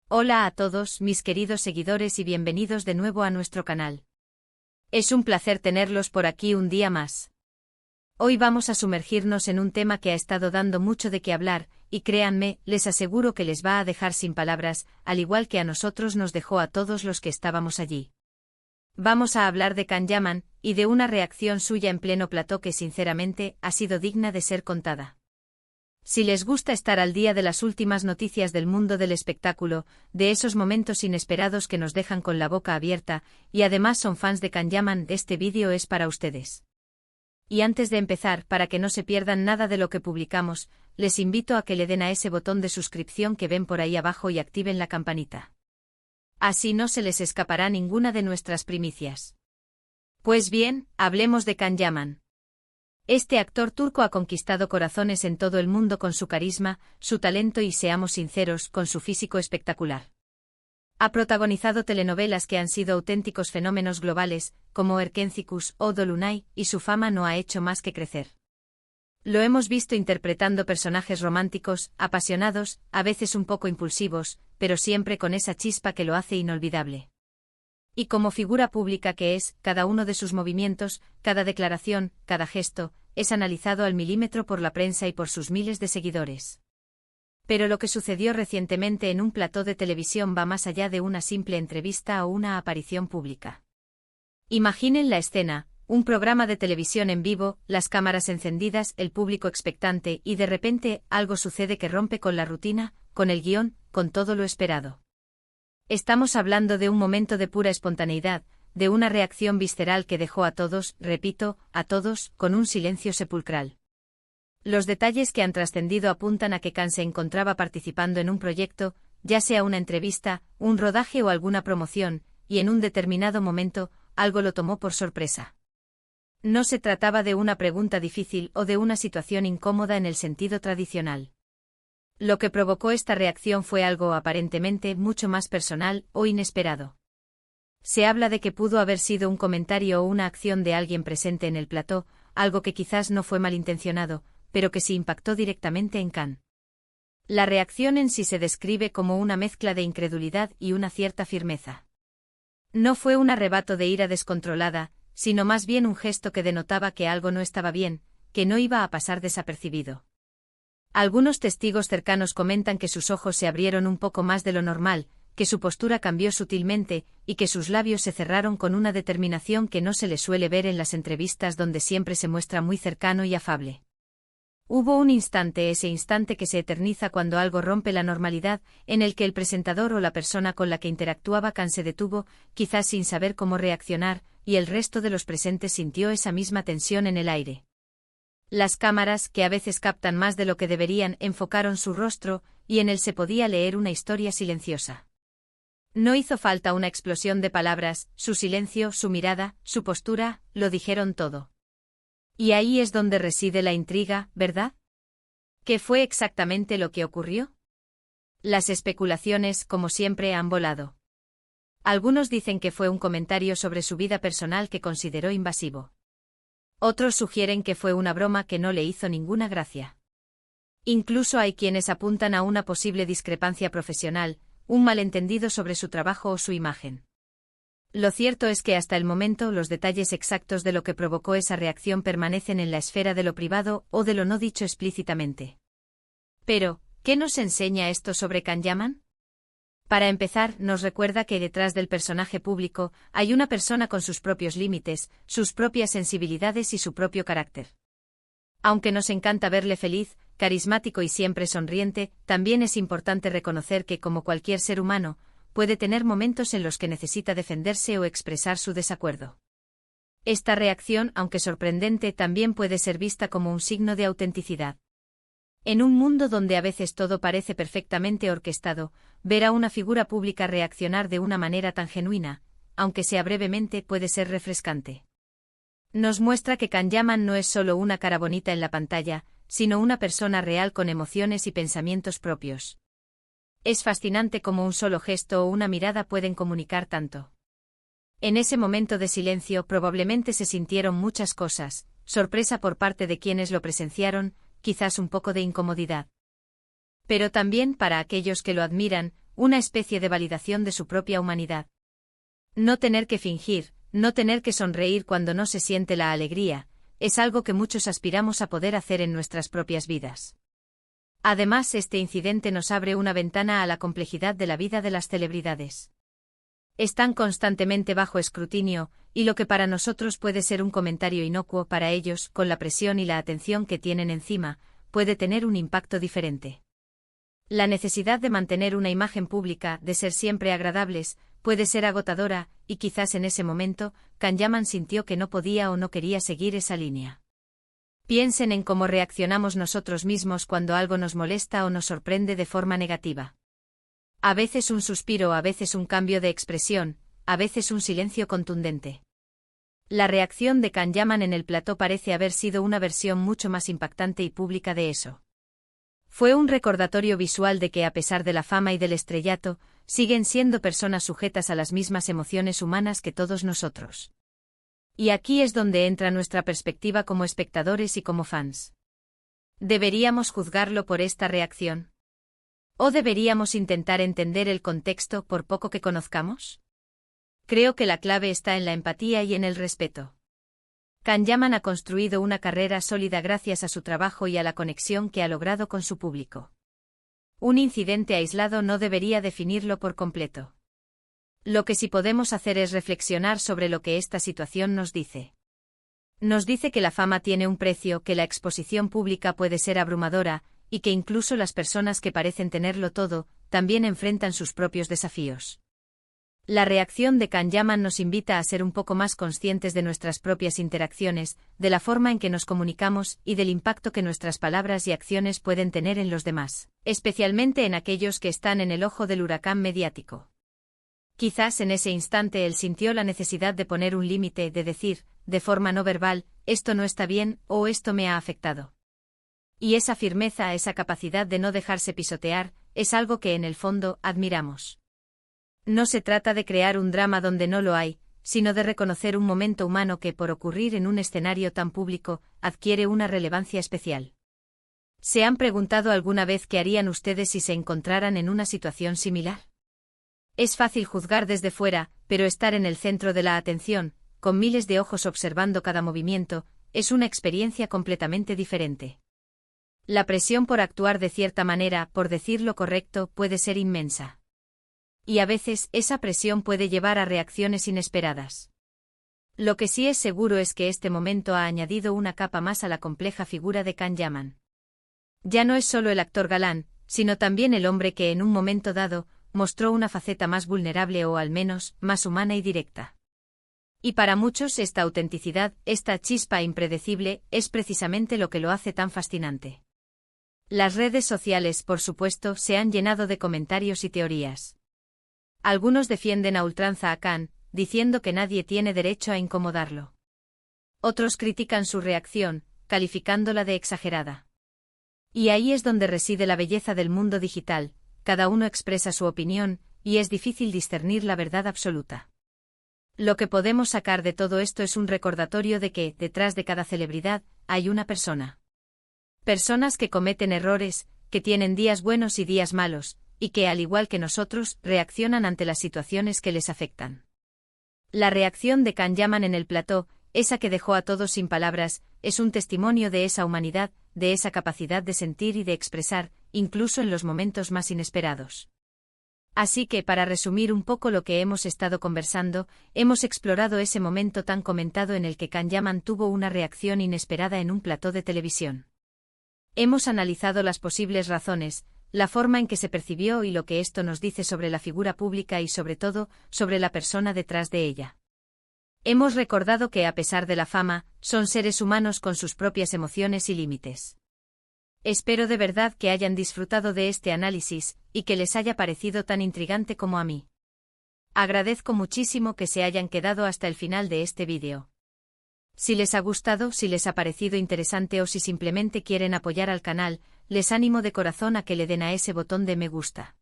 Hola a todos, mis queridos seguidores y bienvenidos de nuevo a nuestro canal. Es un placer tenerlos por aquí un día más. Hoy vamos a sumergirnos en un tema que ha estado dando mucho de qué hablar, y créanme, les aseguro que les va a dejar sin palabras, al igual que a nosotros nos dejó a todos los que estábamos allí. Vamos a hablar de Can Yaman, y de una reacción suya en pleno plató que sinceramente ha sido digna de ser contada. Si les gusta estar al día de las últimas noticias del mundo del espectáculo, de esos momentos inesperados que nos dejan con la boca abierta, y además son fans de Can Yaman, este vídeo es para ustedes. Y antes de empezar, para que no se pierdan nada de lo que publicamos, les invito a que le den a ese botón de suscripción que ven por ahí abajo y activen la campanita. Así no se les escapará ninguna de nuestras primicias. Pues bien, hablemos de Can Yaman. Este actor turco ha conquistado corazones en todo el mundo con su carisma, su talento y, seamos sinceros, con su físico espectacular. Ha protagonizado telenovelas que han sido auténticos fenómenos globales, como Erkencikus o Dolunay, y su fama no ha hecho más que crecer. Lo hemos visto interpretando personajes románticos, apasionados, a veces un poco impulsivos, pero siempre con esa chispa que lo hace inolvidable. Y como figura pública que es, cada uno de sus movimientos, cada declaración, cada gesto, es analizado al milímetro por la prensa y por sus miles de seguidores. Pero lo que sucedió recientemente en un plató de televisión va más allá de una simple entrevista o una aparición pública. Imaginen la escena, un programa de televisión en vivo, las cámaras encendidas, el público expectante y de repente algo sucede que rompe con la rutina, con el guión, con todo lo esperado. Estamos hablando de un momento de pura espontaneidad, de una reacción visceral que dejó a todos, repito, a todos, con un silencio sepulcral. Los detalles que han trascendido apuntan a que Can se encontraba participando en un proyecto, ya sea una entrevista, un rodaje o alguna promoción, y en un determinado momento, algo lo tomó por sorpresa. No se trataba de una pregunta difícil o de una situación incómoda en el sentido tradicional. Lo que provocó esta reacción fue algo aparentemente mucho más personal o inesperado. Se habla de que pudo haber sido un comentario o una acción de alguien presente en el plató, algo que quizás no fue malintencionado, pero que sí impactó directamente en Can. La reacción en sí se describe como una mezcla de incredulidad y una cierta firmeza. No fue un arrebato de ira descontrolada, sino más bien un gesto que denotaba que algo no estaba bien, que no iba a pasar desapercibido. Algunos testigos cercanos comentan que sus ojos se abrieron un poco más de lo normal, que su postura cambió sutilmente, y que sus labios se cerraron con una determinación que no se le suele ver en las entrevistas donde siempre se muestra muy cercano y afable. Hubo un instante, ese instante que se eterniza cuando algo rompe la normalidad, en el que el presentador o la persona con la que interactuaba Can se detuvo, quizás sin saber cómo reaccionar, y el resto de los presentes sintió esa misma tensión en el aire. Las cámaras, que a veces captan más de lo que deberían, enfocaron su rostro, y en él se podía leer una historia silenciosa. No hizo falta una explosión de palabras, su silencio, su mirada, su postura, lo dijeron todo. Y ahí es donde reside la intriga, ¿verdad? ¿Qué fue exactamente lo que ocurrió? Las especulaciones, como siempre, han volado. Algunos dicen que fue un comentario sobre su vida personal que consideró invasivo. Otros sugieren que fue una broma que no le hizo ninguna gracia. Incluso hay quienes apuntan a una posible discrepancia profesional, un malentendido sobre su trabajo o su imagen. Lo cierto es que hasta el momento los detalles exactos de lo que provocó esa reacción permanecen en la esfera de lo privado o de lo no dicho explícitamente. Pero, ¿qué nos enseña esto sobre Can Yaman? Para empezar, nos recuerda que detrás del personaje público hay una persona con sus propios límites, sus propias sensibilidades y su propio carácter. Aunque nos encanta verle feliz, carismático y siempre sonriente, también es importante reconocer que, como cualquier ser humano, puede tener momentos en los que necesita defenderse o expresar su desacuerdo. Esta reacción, aunque sorprendente, también puede ser vista como un signo de autenticidad. En un mundo donde a veces todo parece perfectamente orquestado, ver a una figura pública reaccionar de una manera tan genuina, aunque sea brevemente, puede ser refrescante. Nos muestra que Can Yaman no es solo una cara bonita en la pantalla, sino una persona real con emociones y pensamientos propios. Es fascinante cómo un solo gesto o una mirada pueden comunicar tanto. En ese momento de silencio probablemente se sintieron muchas cosas, sorpresa por parte de quienes lo presenciaron, quizás un poco de incomodidad. Pero también para aquellos que lo admiran, una especie de validación de su propia humanidad. No tener que fingir, no tener que sonreír cuando no se siente la alegría, es algo que muchos aspiramos a poder hacer en nuestras propias vidas. Además, este incidente nos abre una ventana a la complejidad de la vida de las celebridades. Están constantemente bajo escrutinio, y lo que para nosotros puede ser un comentario inocuo para ellos, con la presión y la atención que tienen encima, puede tener un impacto diferente. La necesidad de mantener una imagen pública, de ser siempre agradables, puede ser agotadora, y quizás en ese momento, Kanyaman sintió que no podía o no quería seguir esa línea. Piensen en cómo reaccionamos nosotros mismos cuando algo nos molesta o nos sorprende de forma negativa. A veces un suspiro, a veces un cambio de expresión, a veces un silencio contundente. La reacción de Kanyaman en el plató parece haber sido una versión mucho más impactante y pública de eso. Fue un recordatorio visual de que a pesar de la fama y del estrellato, siguen siendo personas sujetas a las mismas emociones humanas que todos nosotros. Y aquí es donde entra nuestra perspectiva como espectadores y como fans. ¿Deberíamos juzgarlo por esta reacción? ¿O deberíamos intentar entender el contexto por poco que conozcamos? Creo que la clave está en la empatía y en el respeto. Kanyaman ha construido una carrera sólida gracias a su trabajo y a la conexión que ha logrado con su público. Un incidente aislado no debería definirlo por completo. Lo que sí podemos hacer es reflexionar sobre lo que esta situación nos dice. Nos dice que la fama tiene un precio, que la exposición pública puede ser abrumadora, y que incluso las personas que parecen tenerlo todo, también enfrentan sus propios desafíos. La reacción de Kanyaman nos invita a ser un poco más conscientes de nuestras propias interacciones, de la forma en que nos comunicamos y del impacto que nuestras palabras y acciones pueden tener en los demás, especialmente en aquellos que están en el ojo del huracán mediático. Quizás en ese instante él sintió la necesidad de poner un límite, de decir, de forma no verbal, esto no está bien o esto me ha afectado. Y esa firmeza, esa capacidad de no dejarse pisotear, es algo que en el fondo admiramos. No se trata de crear un drama donde no lo hay, sino de reconocer un momento humano que, por ocurrir en un escenario tan público, adquiere una relevancia especial. ¿Se han preguntado alguna vez qué harían ustedes si se encontraran en una situación similar? Es fácil juzgar desde fuera, pero estar en el centro de la atención, con miles de ojos observando cada movimiento, es una experiencia completamente diferente. La presión por actuar de cierta manera, por decir lo correcto, puede ser inmensa. Y a veces, esa presión puede llevar a reacciones inesperadas. Lo que sí es seguro es que este momento ha añadido una capa más a la compleja figura de Kanyaman. Ya no es solo el actor galán, sino también el hombre que en un momento dado, mostró una faceta más vulnerable o al menos, más humana y directa. Y para muchos esta autenticidad, esta chispa impredecible, es precisamente lo que lo hace tan fascinante. Las redes sociales, por supuesto, se han llenado de comentarios y teorías. Algunos defienden a ultranza a Khan, diciendo que nadie tiene derecho a incomodarlo. Otros critican su reacción, calificándola de exagerada. Y ahí es donde reside la belleza del mundo digital, cada uno expresa su opinión, y es difícil discernir la verdad absoluta. Lo que podemos sacar de todo esto es un recordatorio de que, detrás de cada celebridad, hay una persona. Personas que cometen errores, que tienen días buenos y días malos, y que, al igual que nosotros, reaccionan ante las situaciones que les afectan. La reacción de Kanyaman en el plató, esa que dejó a todos sin palabras, es un testimonio de esa humanidad, de esa capacidad de sentir y de expresar, incluso en los momentos más inesperados. Así que, para resumir un poco lo que hemos estado conversando, hemos explorado ese momento tan comentado en el que Kanyaman tuvo una reacción inesperada en un plató de televisión. Hemos analizado las posibles razones, la forma en que se percibió y lo que esto nos dice sobre la figura pública y sobre todo, sobre la persona detrás de ella. Hemos recordado que a pesar de la fama, son seres humanos con sus propias emociones y límites. Espero de verdad que hayan disfrutado de este análisis, y que les haya parecido tan intrigante como a mí. Agradezco muchísimo que se hayan quedado hasta el final de este vídeo. Si les ha gustado, si les ha parecido interesante o si simplemente quieren apoyar al canal, les animo de corazón a que le den a ese botón de me gusta.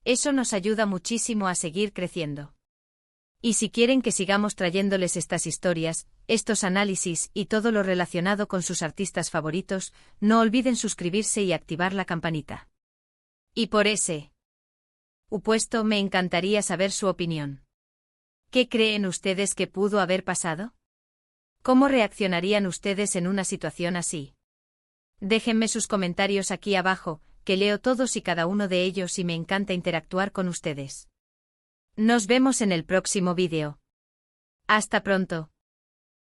Eso nos ayuda muchísimo a seguir creciendo. Y si quieren que sigamos trayéndoles estas historias, estos análisis y todo lo relacionado con sus artistas favoritos, no olviden suscribirse y activar la campanita. Y por ese Upuesto, me encantaría saber su opinión. ¿Qué creen ustedes que pudo haber pasado? ¿Cómo reaccionarían ustedes en una situación así? Déjenme sus comentarios aquí abajo, que leo todos y cada uno de ellos y me encanta interactuar con ustedes. Nos vemos en el próximo vídeo. Hasta pronto.